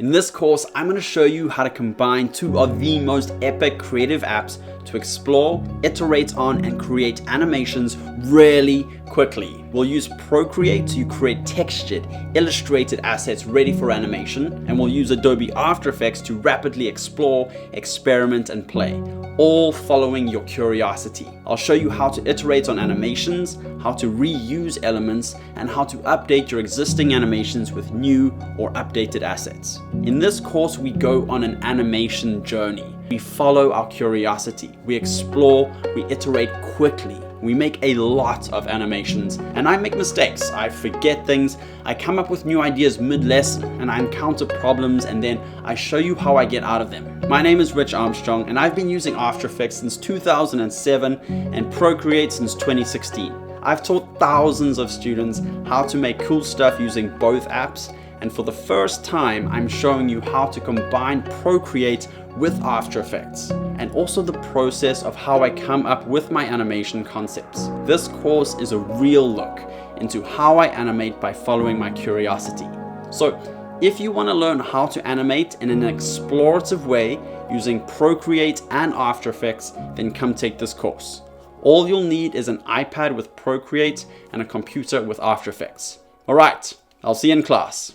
In this course, I'm going to show you how to combine two of the most epic creative apps to explore, iterate on, and create animations really quickly. We'll use Procreate to create textured, illustrated assets ready for animation, and we'll use Adobe After Effects to rapidly explore, experiment, and play, all following your curiosity. I'll show you how to iterate on animations, how to reuse elements, and how to update your existing animations with new or updated assets. In this course, we go on an animation journey. We follow our curiosity, we explore, we iterate quickly. We make a lot of animations, and I make mistakes. I forget things, I come up with new ideas mid-lesson, and I encounter problems, and then I show you how I get out of them. My name is Rich Armstrong, and I've been using After Effects since 2007 and Procreate since 2016. I've taught thousands of students how to make cool stuff using both apps, and for the first time, I'm showing you how to combine Procreate with After Effects, and also the process of how I come up with my animation concepts. This course is a real look into how I animate by following my curiosity. So if you want to learn how to animate in an explorative way using Procreate and After Effects, then come take this course. All you'll need is an iPad with Procreate and a computer with After Effects. All right, I'll see you in class.